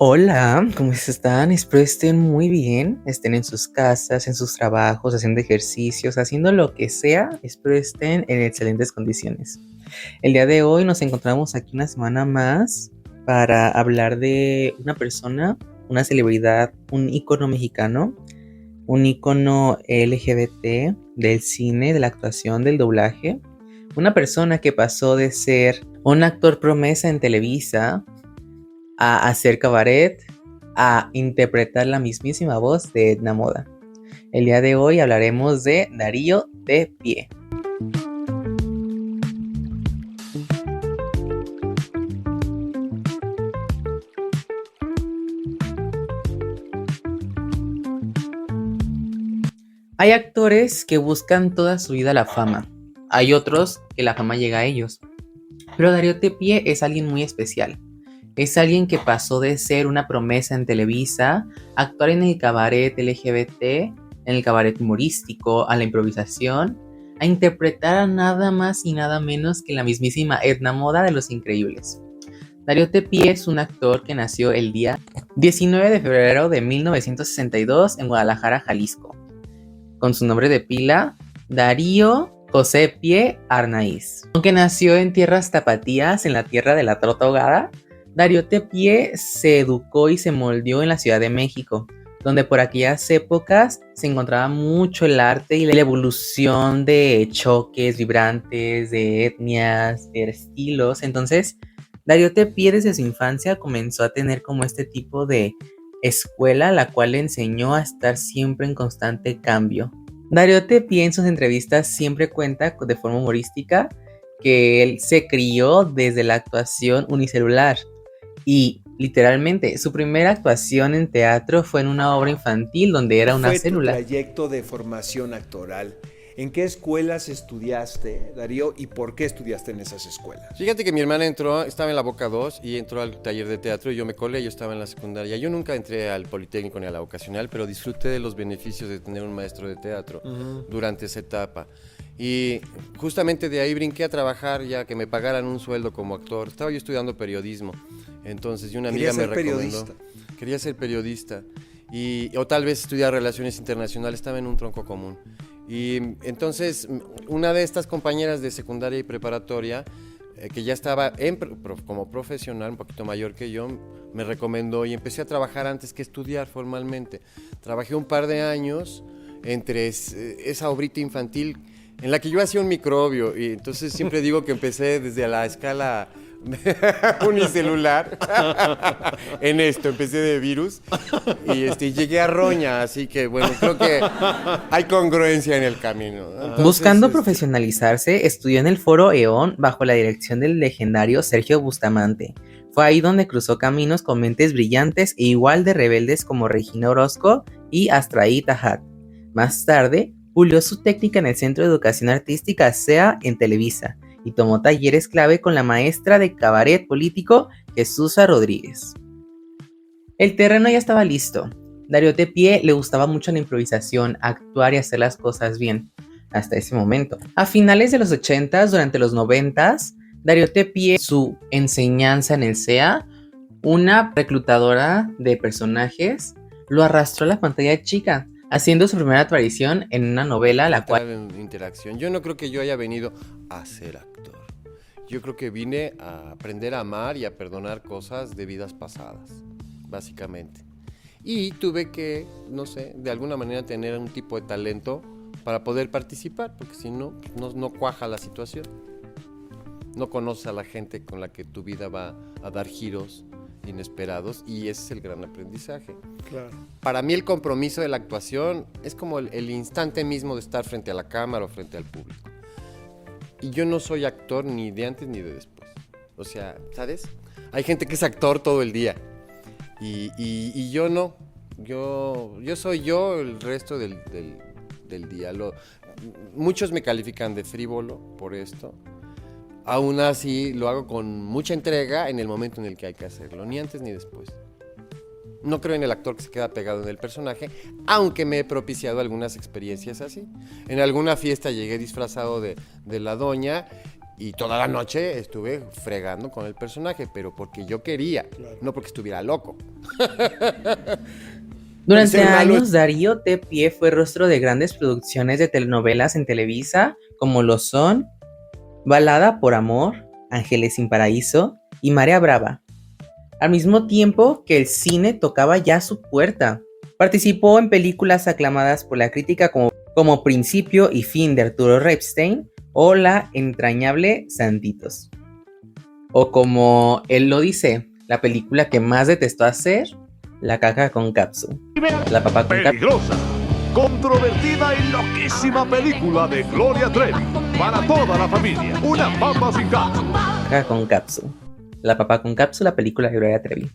Hola, ¿cómo están? Espero estén muy bien, estén en sus casas, en sus trabajos, haciendo ejercicios, haciendo lo que sea, espero estén en excelentes condiciones. El día de hoy nos encontramos aquí una semana más para hablar de una persona, una celebridad, un ícono mexicano, un ícono LGBT del cine, de la actuación, del doblaje, una persona que pasó de ser un actor promesa en Televisa a hacer cabaret, a interpretar la mismísima voz de Edna Moda. El día de hoy hablaremos de Darío de Pie. Hay actores que buscan toda su vida la fama. Hay otros que la fama llega a ellos. Pero Darío Tepié es alguien muy especial. Es alguien que pasó de ser una promesa en Televisa, a actuar en el cabaret LGBT, en el cabaret humorístico, a la improvisación, a interpretar a nada más y nada menos que la mismísima Edna Moda de Los Increíbles. Darío Tepié es un actor que nació el día 19 de febrero de 1962 en Guadalajara, Jalisco, con su nombre de pila, Darío José Pie Arnaiz. Aunque nació en tierras tapatías, en la tierra de la torta ahogada, Darío Tepié se educó y se moldeó en la Ciudad de México, donde por aquellas épocas se encontraba mucho el arte y la evolución de choques vibrantes, de etnias, de estilos. Entonces, Darío Tepié desde su infancia comenzó a tener como este tipo de escuela, la cual le enseñó a estar siempre en constante cambio. Darío Tepié en sus entrevistas siempre cuenta de forma humorística que él se crió desde la actuación unicelular y literalmente su primera actuación en teatro fue en una obra infantil donde era una Fue tu célula. trayecto de formación actoral. ¿En qué escuelas estudiaste, Darío, y por qué estudiaste en esas escuelas? Fíjate que mi hermana estaba en la Boca 2 y entró al taller de teatro y yo me colé, yo estaba en la secundaria. Yo nunca entré al Politécnico ni a la vocacional, pero disfruté de los beneficios de tener un maestro de teatro durante esa etapa. Y justamente de ahí brinqué a trabajar ya que me pagaran un sueldo como actor. Estaba yo estudiando periodismo, entonces y una amiga me recomendó. Quería ser periodista. O tal vez estudiar relaciones internacionales, estaba en un tronco común. Y entonces una de estas compañeras de secundaria y preparatoria, que ya estaba como profesional, un poquito mayor que yo, me recomendó y empecé a trabajar antes que estudiar formalmente. Trabajé un par de años entre esa obrita infantil en la que yo hacía un microbio y entonces siempre digo que empecé desde la escala unicelular en esto, empecé de virus y llegué a roña, así que bueno, creo que hay congruencia en el camino, ¿no? Entonces, Buscando profesionalizarse, estudió en el Foro EON bajo la dirección del legendario Sergio Bustamante. Fue ahí donde cruzó caminos con mentes brillantes e igual de rebeldes como Regina Orozco y Astraí Tajat. Más tarde, pulió su técnica en el Centro de Educación Artística CEA en Televisa y tomó talleres clave con la maestra de cabaret político Jesús Rodríguez. El terreno ya estaba listo. Darío Tepié le gustaba mucho la improvisación, actuar y hacer las cosas bien, hasta ese momento. A finales de los 80s, durante los 90s, Darío Tepié, su enseñanza en el CEA, una reclutadora de personajes, lo arrastró a la pantalla chica, haciendo su primera aparición en una novela, la cual... en interacción. Yo no creo que yo haya venido a ser actor. Yo creo que vine a aprender a amar y a perdonar cosas de vidas pasadas, básicamente. Y tuve que, no sé, de alguna manera tener un tipo de talento para poder participar, porque si no, no cuaja la situación. No conoces a la gente con la que tu vida va a dar giros inesperados y ese es el gran aprendizaje. Claro. Para mí el compromiso de la actuación es como el instante mismo de estar frente a la cámara o frente al público. Y yo no soy actor ni de antes ni de después. O sea, ¿sabes? Hay gente que es actor todo el día y yo no. Yo soy yo el resto del día. Muchos me califican de frívolo por esto. Aún así lo hago con mucha entrega en el momento en el que hay que hacerlo, ni antes ni después. No creo en el actor que se queda pegado en el personaje, aunque me he propiciado algunas experiencias así. En alguna fiesta llegué disfrazado de la doña Y toda la noche estuve fregando con el personaje, pero porque yo quería, no porque estuviera loco. Durante años, Darío Tepié fue rostro de grandes producciones de telenovelas en Televisa, como lo son Balada por Amor, Ángeles sin Paraíso y Marea Brava. Al mismo tiempo que el cine tocaba ya su puerta. Participó en películas aclamadas por la crítica como Principio y Fin de Arturo Ripstein o la entrañable Santitos. O como él lo dice, la película que más detestó hacer, La caca con capsu. La papa con capsu. Peligrosa, controvertida y loquísima película de Gloria Trevi. Para toda la familia, una papa sin capsu. La caca con capsu. La papa con capsu, la película de Gloria Trevi.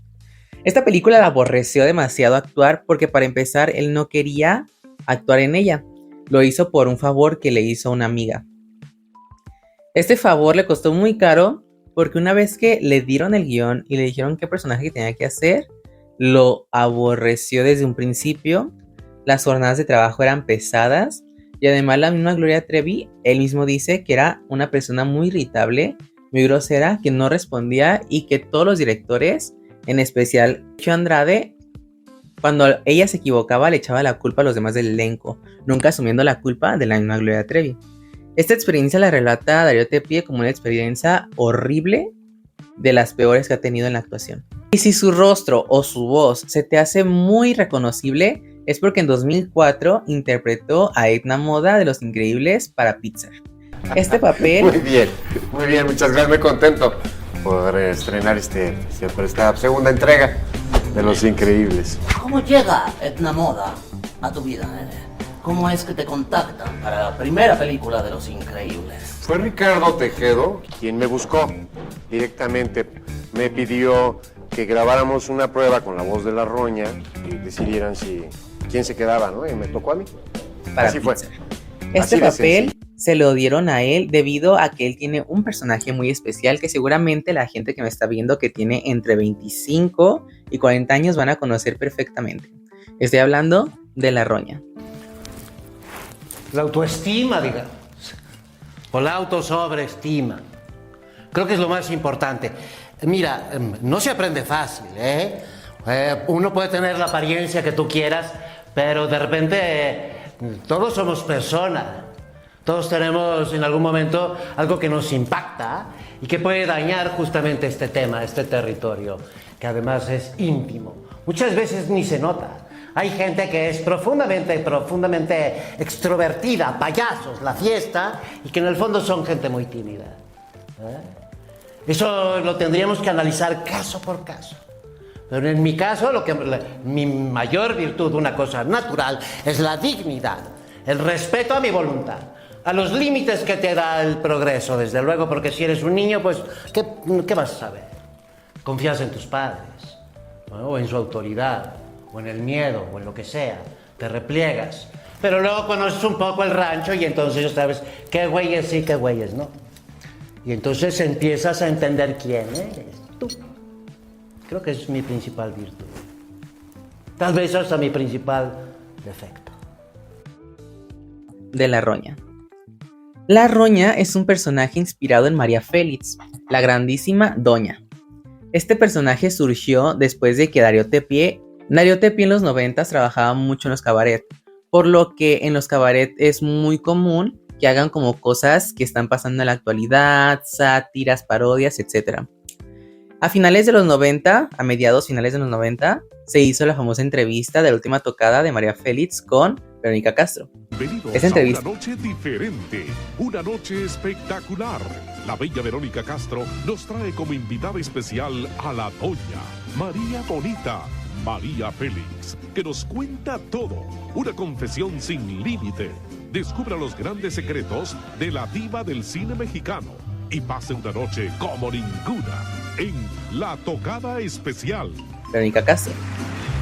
Esta película la aborreció demasiado actuar porque para empezar él no quería actuar en ella. Lo hizo por un favor que le hizo una amiga. Este favor le costó muy caro porque una vez que le dieron el guión y le dijeron qué personaje tenía que hacer, lo aborreció desde un principio. Las jornadas de trabajo eran pesadas y además la misma Gloria Trevi, él mismo dice que era una persona muy irritable, muy grosera, que no respondía y que todos los directores, en especial Cho Andrade, cuando ella se equivocaba le echaba la culpa a los demás del elenco, nunca asumiendo la culpa de la misma Gloria Trevi. Esta experiencia la relata Darío Tepié como una experiencia horrible, de las peores que ha tenido en la actuación. Y si su rostro o su voz se te hace muy reconocible, es porque en 2004 interpretó a Edna Moda de Los Increíbles para Pixar. Este papel... Muy bien, muchas gracias, muy contento por estrenar por esta segunda entrega de Los Increíbles. ¿Cómo llega Edna Moda a tu vida, nene? ¿Cómo es que te contactan para la primera película de Los Increíbles? Fue Ricardo Tejedo quien me buscó directamente, me pidió que grabáramos una prueba con la voz de la Roña y decidieran quién se quedaba, ¿no? Y me tocó a mí. Para Así fue. Este Así de papel sencillo. se lo dieron a él debido a que él tiene un personaje muy especial que seguramente la gente que me está viendo que tiene entre 25 y 40 años van a conocer perfectamente. Estoy hablando de la Roña. La autoestima, digamos, o la autosobreestima. Creo que es lo más importante. Mira, no se aprende fácil, ¿eh? Uno puede tener la apariencia que tú quieras, pero de repente todos somos personas. Todos tenemos en algún momento algo que nos impacta y que puede dañar justamente este tema, este territorio, que además es íntimo. Muchas veces ni se nota. Hay gente que es profundamente extrovertida, payasos, la fiesta, y que en el fondo son gente muy tímida. Eso lo tendríamos que analizar caso por caso. Pero en mi caso, mi mayor virtud, una cosa natural, es la dignidad, el respeto a mi voluntad, a los límites que te da el progreso, desde luego, porque si eres un niño, pues, ¿qué vas a saber? Confías en tus padres, ¿no? O en su autoridad, o en el miedo, o en lo que sea, te repliegas. Pero luego conoces un poco el rancho y entonces ya sabes qué güeyes sí, qué güeyes no. Y entonces empiezas a entender quién eres tú. Creo que es mi principal virtud. Tal vez hasta mi principal defecto. De la Roña. La Roña es un personaje inspirado en María Félix, la grandísima Doña. Este personaje surgió después de que Darío Tepié en los 90 trabajaba mucho en los cabaret, por lo que en los cabaret es muy común que hagan como cosas que están pasando en la actualidad, sátiras, parodias, etc. A finales de los 90, a mediados finales de los 90, se hizo la famosa entrevista de la última tocada de María Félix con Verónica Castro. Bienvenidos Esa entrevista. a una noche diferente, una noche espectacular. La bella Verónica Castro nos trae como invitada especial a la doña María Bonita, María Félix, que nos cuenta todo, una confesión sin límite. Descubra los grandes secretos de la diva del cine mexicano y pase una noche como ninguna en La Tocada Especial. Verónica Castro.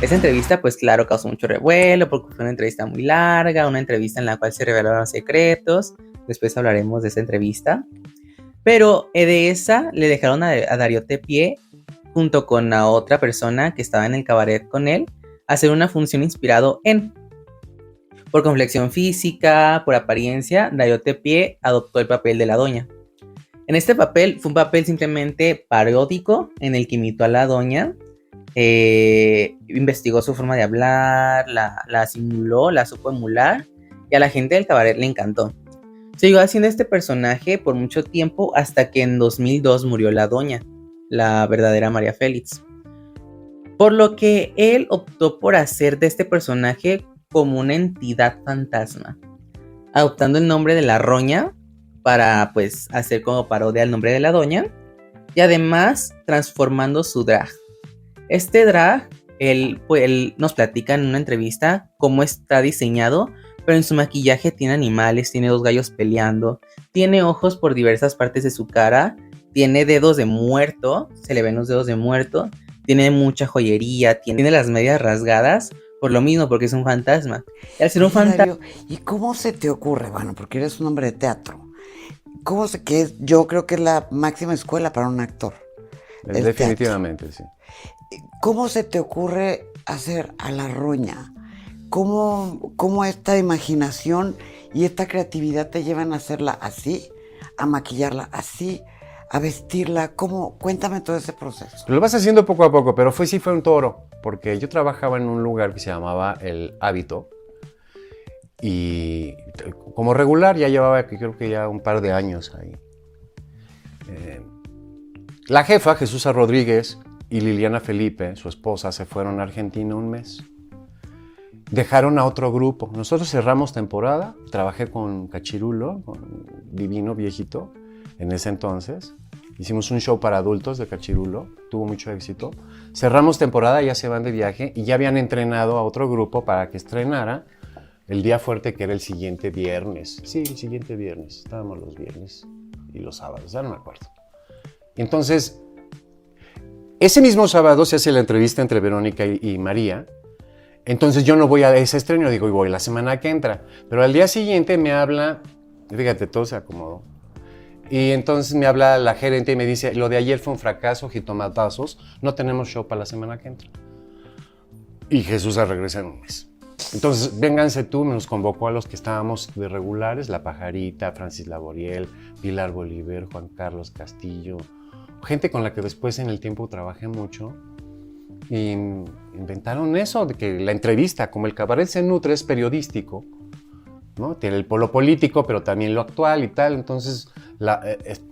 Esa entrevista, pues claro, causó mucho revuelo porque fue una entrevista muy larga, una entrevista en la cual se revelaron secretos. Después hablaremos de esa entrevista. Pero de esa le dejaron a Darío Tepié, junto con a otra persona que estaba en el cabaret con él, hacer una función inspirado en. Por complexión física, por apariencia, Darío Tepié adoptó el papel de la doña. En este papel fue un papel simplemente paródico en el que imitó a la doña, investigó su forma de hablar, la simuló, la supo emular y a la gente del cabaret le encantó. Siguió haciendo este personaje por mucho tiempo hasta que en 2002 murió la doña, la verdadera María Félix. Por lo que él optó por hacer de este personaje como una entidad fantasma, adoptando el nombre de la Roña para pues hacer como parodia al nombre de la doña y además transformando su drag. Este drag, él nos platica en una entrevista cómo está diseñado, pero en su maquillaje tiene animales, tiene 2 gallos peleando, tiene ojos por diversas partes de su cara, tiene dedos de muerto, se le ven los dedos de muerto, tiene mucha joyería, tiene las medias rasgadas, por lo mismo, porque es un fantasma. Y al ser un fantasma... ¿Y cómo se te ocurre? Bueno, porque eres un hombre de teatro. Yo creo que es la máxima escuela para un actor. Definitivamente, sí. ¿Cómo se te ocurre hacer a la Roña? ¿Cómo esta imaginación y esta creatividad te llevan a hacerla así, a maquillarla así, a vestirla? Cuéntame todo ese proceso. Lo vas haciendo poco a poco, pero sí fue un toro, porque yo trabajaba en un lugar que se llamaba El Hábito y como regular ya llevaba, creo que ya un par de años ahí. La jefa, Jesús Rodríguez, y Liliana Felipe, su esposa, se fueron a Argentina un mes. Dejaron a otro grupo. Nosotros cerramos temporada, trabajé con Cachirulo, con Divino Viejito, en ese entonces. Hicimos un show para adultos de Cachirulo, tuvo mucho éxito. Cerramos temporada, ya se van de viaje y ya habían entrenado a otro grupo para que estrenara el día fuerte, que era el siguiente viernes. Sí, el siguiente viernes. Estábamos los viernes y los sábados, ya no me acuerdo. Entonces, ese mismo sábado se hace la entrevista entre Verónica y María. Entonces yo no voy a ese estreno, digo, y voy la semana que entra. Pero al día siguiente me habla, fíjate, todo se acomodó. Y entonces me habla la gerente y me dice, lo de ayer fue un fracaso, jitomatazos, no tenemos show para la semana que entra. Y Jesús regresa en un mes. Entonces, vénganse tú, nos convocó a los que estábamos de regulares, La Pajarita, Francis Laboriel, Pilar Bolívar, Juan Carlos Castillo, gente con la que después en el tiempo trabajé mucho. Y inventaron eso, de que la entrevista, como el cabaret se nutre, es periodístico, ¿no? Tiene el polo político, pero también lo actual y tal. Entonces, la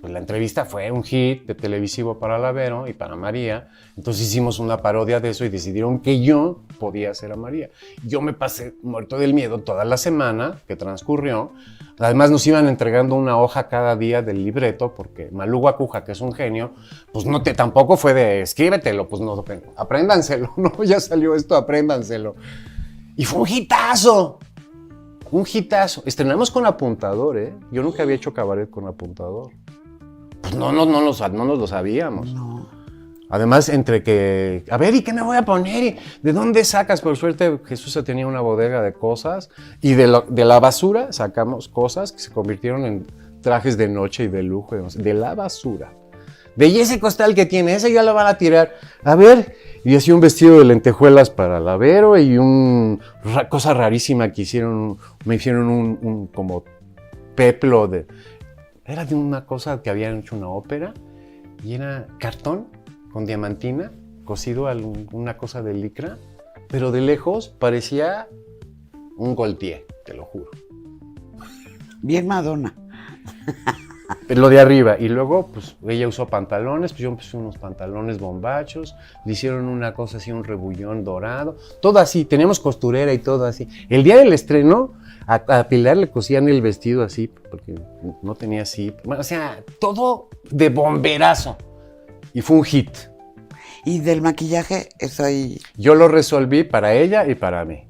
entrevista fue un hit de televisivo para la Vero y para María. Entonces hicimos una parodia de eso y decidieron que yo podía ser a María. Yo me pasé muerto del miedo toda la semana que transcurrió. Además nos iban entregando una hoja cada día del libreto, porque Malú Guacuja, que es un genio, pues tampoco fue de escríbetelo, pues no, apréndanselo, ¿no? Ya salió esto, apréndanselo. Y fue un hitazo. Un hitazo. Estrenamos con apuntador, ¿eh? Yo nunca había hecho cabaret con apuntador. Pues no nos lo sabíamos. No. Además, entre que, a ver, ¿y qué me voy a poner? ¿De dónde sacas? Por suerte, Jesús tenía una bodega de cosas y de la basura sacamos cosas que se convirtieron en trajes de noche y de lujo. De la basura. De ese costal que tiene, ese ya lo van a tirar. A ver, y hacía un vestido de lentejuelas para la Vero y cosa rarísima que me hicieron un como peplo era de una cosa que habían hecho una ópera y era cartón con diamantina, cosido a una cosa de licra, pero de lejos parecía un Gaultier, te lo juro. Bien Madonna. Lo de arriba, y luego pues ella usó pantalones, pues yo puse unos pantalones bombachos, le hicieron una cosa así, un rebullón dorado, todo así, teníamos costurera y todo así. El día del estreno, a Pilar le cosían el vestido así, porque no tenía así, o sea, todo de bomberazo. Y fue un hit. ¿Y del maquillaje? Eso ahí... Yo lo resolví para ella y para mí,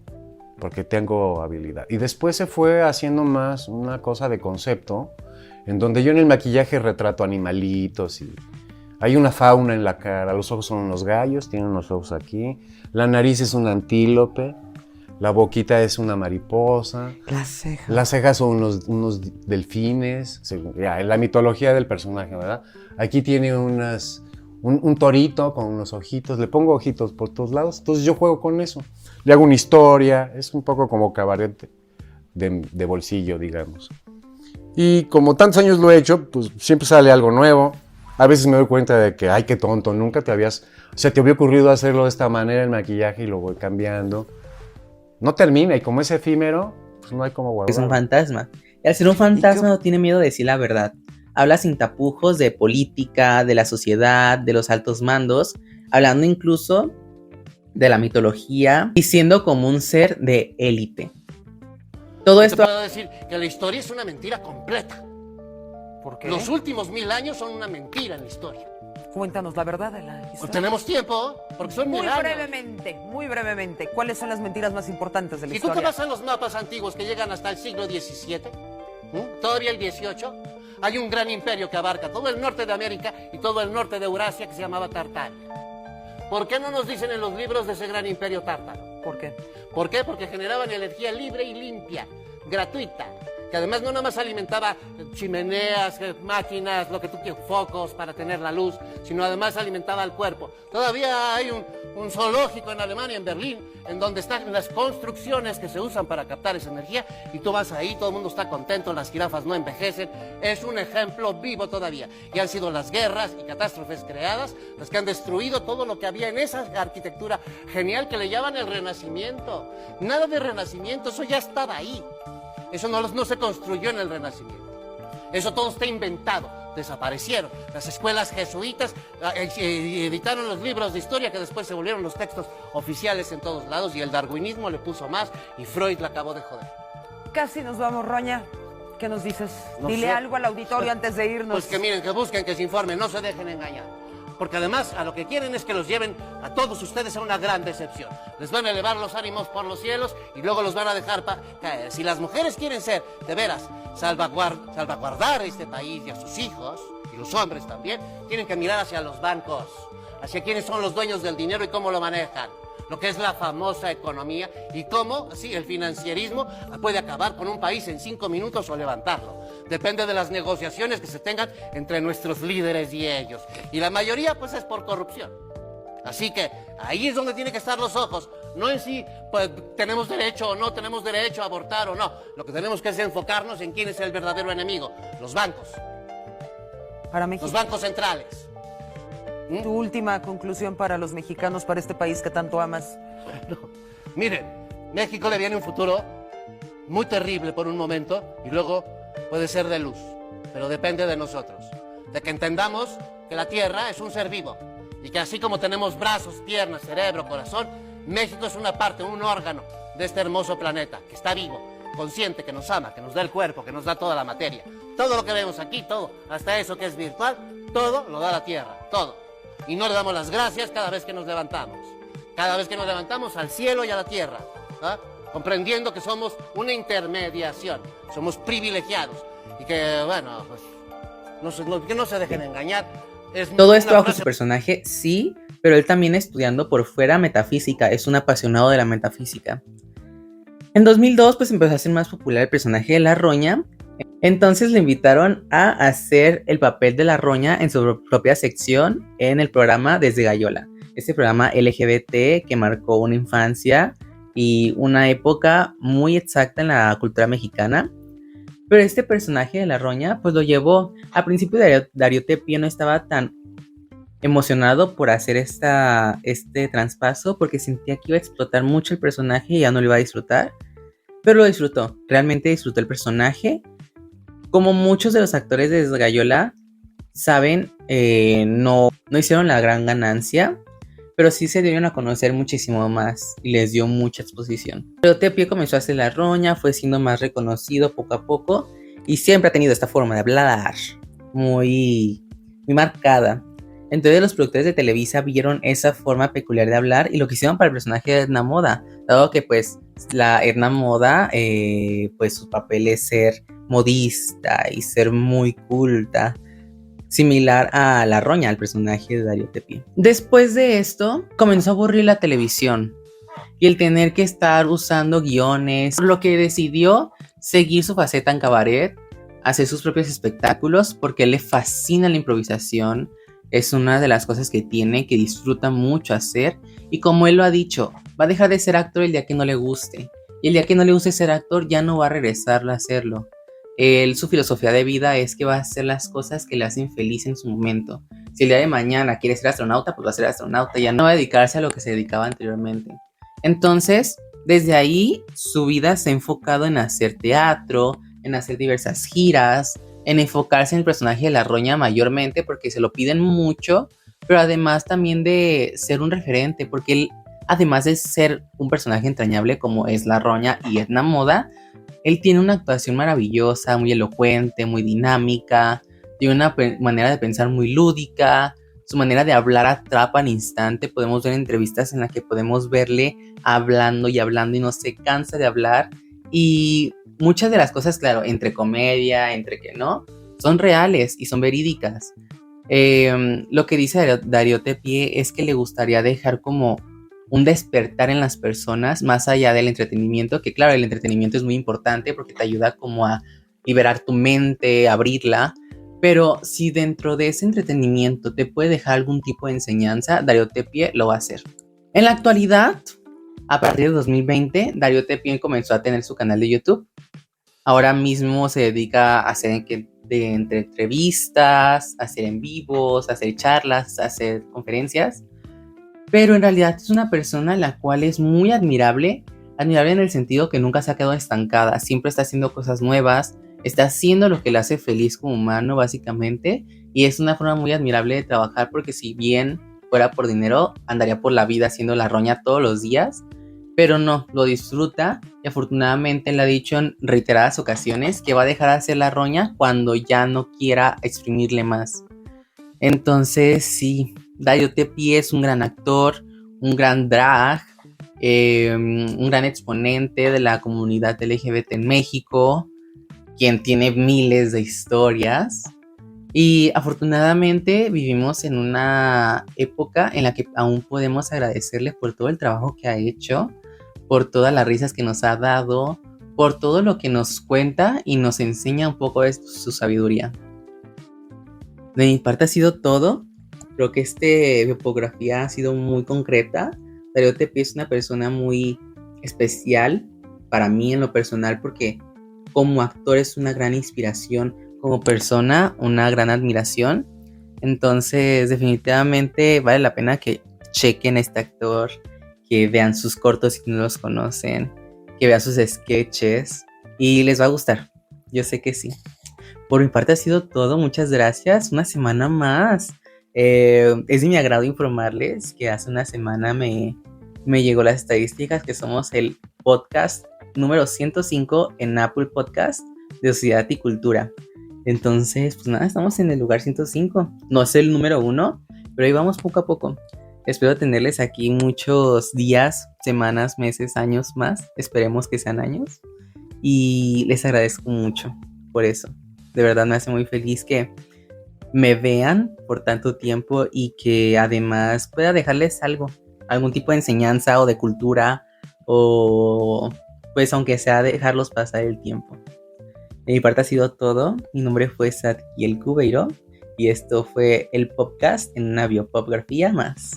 porque tengo habilidad. Y después se fue haciendo más una cosa de concepto, en donde yo en el maquillaje retrato animalitos y hay una fauna en la cara. Los ojos son unos gallos, tienen unos ojos aquí. La nariz es un antílope, la boquita es una mariposa. Las cejas. Las cejas son unos delfines, en la mitología del personaje, ¿verdad? Aquí tiene un torito con unos ojitos, le pongo ojitos por todos lados, entonces yo juego con eso. Le hago una historia, es un poco como cabaret de bolsillo, digamos. Y como tantos años lo he hecho, pues siempre sale algo nuevo. A veces me doy cuenta de que, ay, qué tonto, nunca te habías... O sea, te había ocurrido hacerlo de esta manera, el maquillaje, y lo voy cambiando. No termina, y como es efímero, pues no hay cómo guardarlo. Es un fantasma. Y al ser un fantasma no tiene miedo de decir la verdad. Habla sin tapujos de política, de la sociedad, de los altos mandos, hablando incluso de la mitología y siendo como un ser de élite. Todo esto... Te puedo decir que la historia es una mentira completa. ¿Por qué? Los últimos 1000 años son una mentira en la historia. Cuéntanos la verdad de la Pues historia. tenemos tiempo, porque son 1000 años. Muy brevemente, ¿cuáles son las mentiras más importantes de la Si tú te historia? vas a los mapas antiguos que llegan hasta el siglo XVII, todavía el XVIII, hay un gran imperio que abarca todo el norte de América y todo el norte de Eurasia que se llamaba Tartaria. ¿Por qué no nos dicen en los libros de ese gran imperio tártaro? ¿Por qué? ¿Por qué? Porque generaban energía libre y limpia, gratuita, que además no nada más alimentaba chimeneas, máquinas, lo que tú quieras, focos para tener la luz, sino además alimentaba al cuerpo. Todavía hay un zoológico en Alemania, en Berlín, en donde están las construcciones que se usan para captar esa energía, y tú vas ahí, todo el mundo está contento, las jirafas no envejecen. Es un ejemplo vivo todavía. Y han sido las guerras y catástrofes creadas las que han destruido todo lo que había en esa arquitectura genial que le llaman el Renacimiento. Nada de Renacimiento, eso ya estaba ahí. Eso no se construyó en el Renacimiento. Eso todo está inventado. Desaparecieron. Las escuelas jesuitas editaron los libros de historia que después se volvieron los textos oficiales en todos lados, y el darwinismo le puso más y Freud la acabó de joder. Casi nos vamos, Roña. ¿Qué nos dices? No Dile sé. algo al auditorio antes de irnos. Pues que miren, que busquen, que se informen, no se dejen engañar. Porque además a lo que quieren es que los lleven a todos ustedes a una gran decepción. Les van a elevar los ánimos por los cielos y luego los van a dejar caer. Si las mujeres quieren ser, de veras, salvaguardar este país y a sus hijos, y los hombres también, tienen que mirar hacia los bancos, hacia quiénes son los dueños del dinero y cómo lo manejan. Lo que es la famosa economía y cómo, sí, el financierismo puede acabar con un país en 5 minutos o levantarlo. Depende de las negociaciones que se tengan entre nuestros líderes y ellos. Y la mayoría, pues, es por corrupción. Así que ahí es donde tienen que estar los ojos. No en si pues, tenemos derecho o no tenemos derecho a abortar o no. Lo que tenemos que es enfocarnos en quién es el verdadero enemigo. Los bancos. Para México. Los bancos centrales. Tu última conclusión para los mexicanos, para este país que tanto amas. Bueno, miren, México le viene un futuro muy terrible por un momento y luego puede ser de luz, pero depende de nosotros, de que entendamos que la tierra es un ser vivo y que así como tenemos brazos, piernas, cerebro, corazón, México es una parte, un órgano de este hermoso planeta que está vivo, consciente, que nos ama, que nos da el cuerpo, que nos da toda la materia. Todo lo que vemos aquí, todo, hasta eso que es virtual, todo lo da la tierra, todo. Y no le damos las gracias cada vez que nos levantamos. Cada vez que nos levantamos al cielo y a la tierra, ¿ah? Comprendiendo que somos una intermediación, somos privilegiados y que, bueno, pues que no se dejen engañar. Todo esto bajo su personaje, sí, pero él también estudiando por fuera metafísica, es un apasionado de la metafísica. En 2002 pues empezó a ser más popular el personaje de La Roña. Entonces le invitaron a hacer el papel de La Roña en su propia sección en el programa Desde Gallola. Este programa LGBT que marcó una infancia y una época muy exacta en la cultura mexicana. Pero este personaje de La Roña pues lo llevó. Al principio Darío Tapia no estaba tan emocionado por hacer este traspaso porque sentía que iba a explotar mucho el personaje y ya no lo iba a disfrutar. Pero lo disfrutó, realmente disfrutó el personaje. Como muchos de los actores de Desgayola saben, no hicieron la gran ganancia, pero sí se dieron a conocer muchísimo más y les dio mucha exposición. Pero Tapia comenzó a hacer La Roña, fue siendo más reconocido poco a poco y siempre ha tenido esta forma de hablar muy marcada. Entonces los productores de Televisa vieron esa forma peculiar de hablar y lo que hicieron para el personaje de Edna Moda, dado que pues la Edna Moda, pues su papel es ser modista y ser muy culta, similar a La Roña, al personaje de Darío Tapia. Después de esto, comenzó a aburrir la televisión y el tener que estar usando guiones, por lo que decidió seguir su faceta en cabaret, hacer sus propios espectáculos, porque le fascina la improvisación. Es una de las cosas que tiene, que disfruta mucho hacer. Y como él lo ha dicho, va a dejar de ser actor el día que no le guste. Y el día que no le guste ser actor, ya no va a regresar a hacerlo. Su filosofía de vida es que va a hacer las cosas que le hacen feliz en su momento. Si el día de mañana quiere ser astronauta, pues va a ser astronauta, ya no va a dedicarse a lo que se dedicaba anteriormente. Entonces, desde ahí, su vida se ha enfocado en hacer teatro, en hacer diversas giras, en enfocarse en el personaje de la Roña mayormente porque se lo piden mucho, pero además también de ser un referente, porque él, además de ser un personaje entrañable como es la Roña y Edna Moda, él tiene una actuación maravillosa, muy elocuente, muy dinámica, tiene una manera de pensar muy lúdica, su manera de hablar atrapa al instante. Podemos ver entrevistas en las que podemos verle hablando y hablando y no se cansa de hablar. Y muchas de las cosas, claro, entre comedia, entre que no, son reales y son verídicas. Lo que dice Darío Tepié es que le gustaría dejar como un despertar en las personas más allá del entretenimiento, que claro, el entretenimiento es muy importante porque te ayuda como a liberar tu mente, abrirla, pero si dentro de ese entretenimiento te puede dejar algún tipo de enseñanza, Darío Tepié lo va a hacer. En la actualidad, a partir de 2020, Darío Tepié comenzó a tener su canal de YouTube. Ahora mismo se dedica a hacer entre entrevistas, a hacer en vivos, a hacer charlas, a hacer conferencias. Pero en realidad es una persona la cual es muy admirable en el sentido que nunca se ha quedado estancada, siempre está haciendo cosas nuevas, está haciendo lo que le hace feliz como humano básicamente, y es una forma muy admirable de trabajar porque si bien fuera por dinero, andaría por la vida haciendo la Roña todos los días, pero no, lo disfruta y afortunadamente le ha dicho en reiteradas ocasiones que va a dejar de hacer la Roña cuando ya no quiera exprimirle más. Entonces sí, Darío Tepié es un gran actor, un gran drag, un gran exponente de la comunidad LGBT en México, quien tiene miles de historias. Y afortunadamente vivimos en una época en la que aún podemos agradecerle por todo el trabajo que ha hecho, por todas las risas que nos ha dado, por todo lo que nos cuenta y nos enseña un poco de su sabiduría. De mi parte ha sido todo. Creo que esta biografía ha sido muy concreta. Darío Tepié es una persona muy especial para mí en lo personal porque como actor es una gran inspiración, como persona una gran admiración. Entonces definitivamente vale la pena que chequen a este actor, que vean sus cortos si no los conocen, que vean sus sketches y les va a gustar. Yo sé que sí. Por mi parte ha sido todo. Muchas gracias. Una semana más. Es de mi agrado informarles que hace una semana me llegó las estadísticas que somos el podcast número 105 en Apple Podcast de Sociedad y Cultura. Entonces, pues nada, estamos en el lugar 105. No es el número 1, pero ahí vamos poco a poco. Espero tenerles aquí muchos días, semanas, meses, años más. Esperemos que sean años. Y les agradezco mucho por eso. De verdad me hace muy feliz que me vean por tanto tiempo y que además pueda dejarles algún tipo de enseñanza o de cultura o pues aunque sea dejarlos pasar el tiempo. De mi parte ha sido todo. Mi nombre fue Sadkiel Cubeiro y esto fue el podcast en una biopopgrafía más.